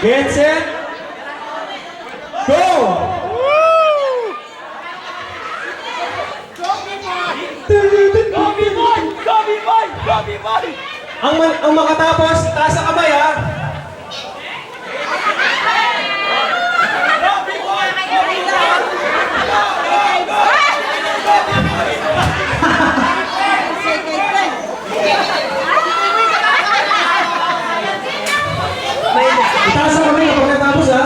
Get set. Go! Ang makatapos, taas ang kamay ha. Itaas ang kamay kapag natapos ha.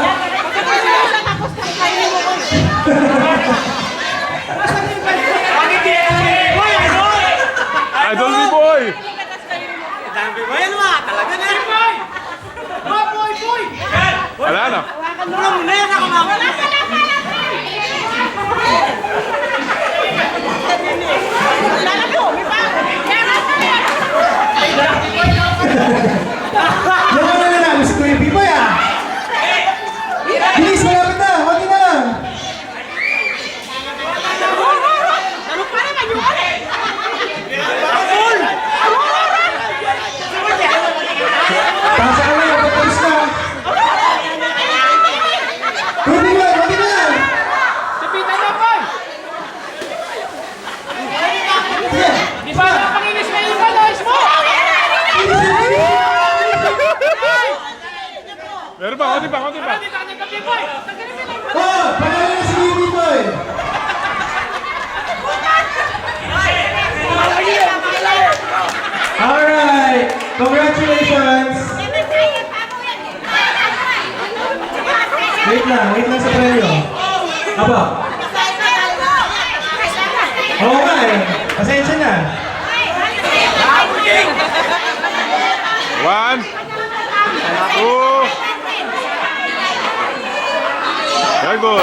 Idol ni Boy! Wala na. Yung ano na lang, si Kuya Pipoy ah. Bilis, malapit na. Konti na lang. Taas ang kamay, patapos na. Konti na, konti na. Meron pa, konti pa, konti pa. Oh, pangalan na si Kuya Pipoy. Alright, congratulations. Wait lang sa premyo. Aba, oo nga eh. Pasensya na. 1, 2. Very good.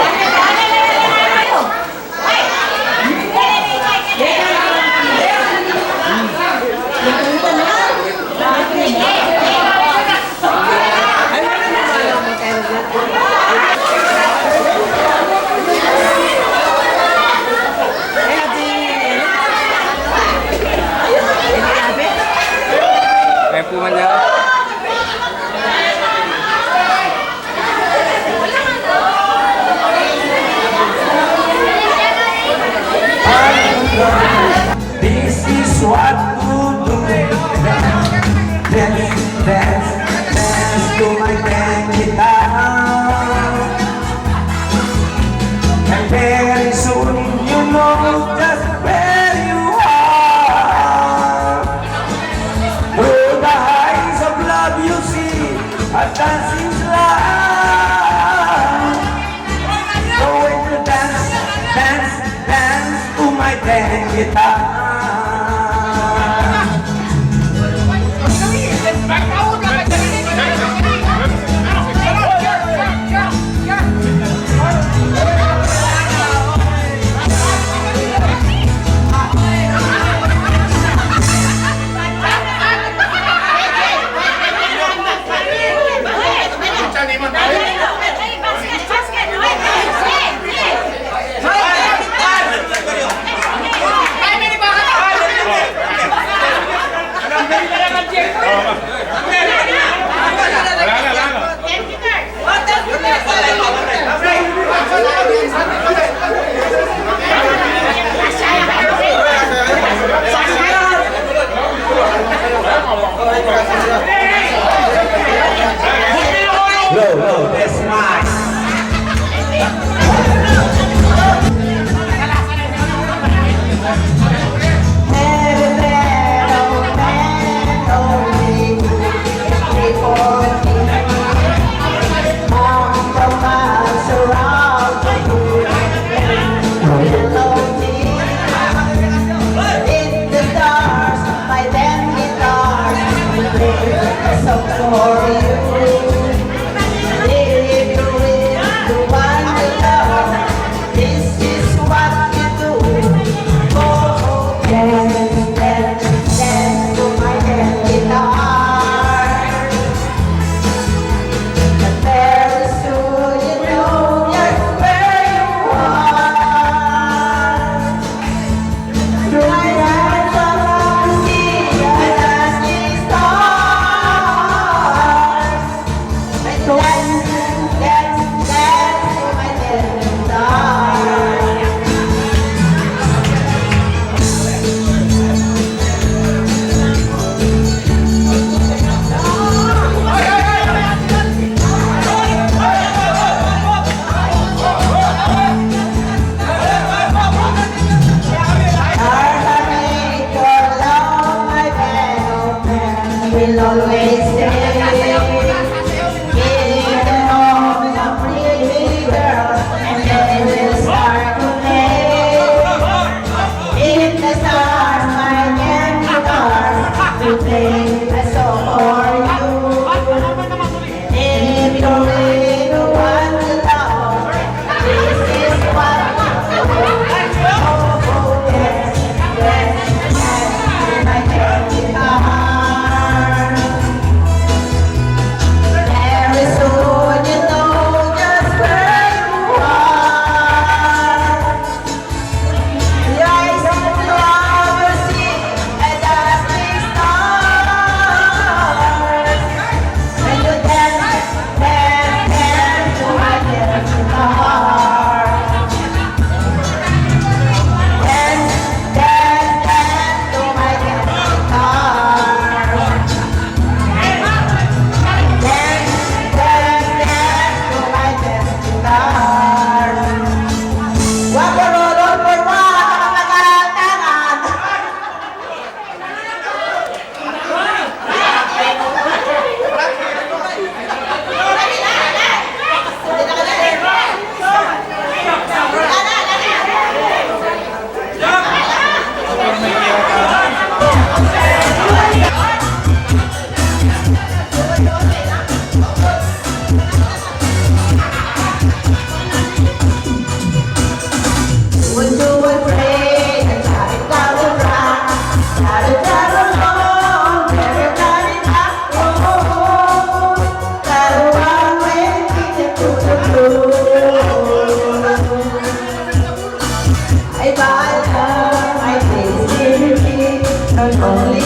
This is what to do. Dance to my grand guitar. And very soon you know just where you are. Through the eyes of love you see a dancing light. So when you dance to my grand guitar. No, that's mine. will always stay. Give the moment a pretty girl, and then we'll start to play. If the stars might get me dark, we'll play a song for you. And if you really want to know, this is what we do. Oh, yes, yes, yes, my baby heart. Very soon you know just where you are. The eyes of love will see a dazzling stars. When you dance, dance, dance to my dancing heart. Dance, dance, dance to my dancing heart. Dance, dance, dance to my dancing heart. Wag mo rolol for one, nagkarantangan. Would you afraid and try to run? Try to alone, everybody not home. Gotta run with me to the blue. I buy love, my face in not only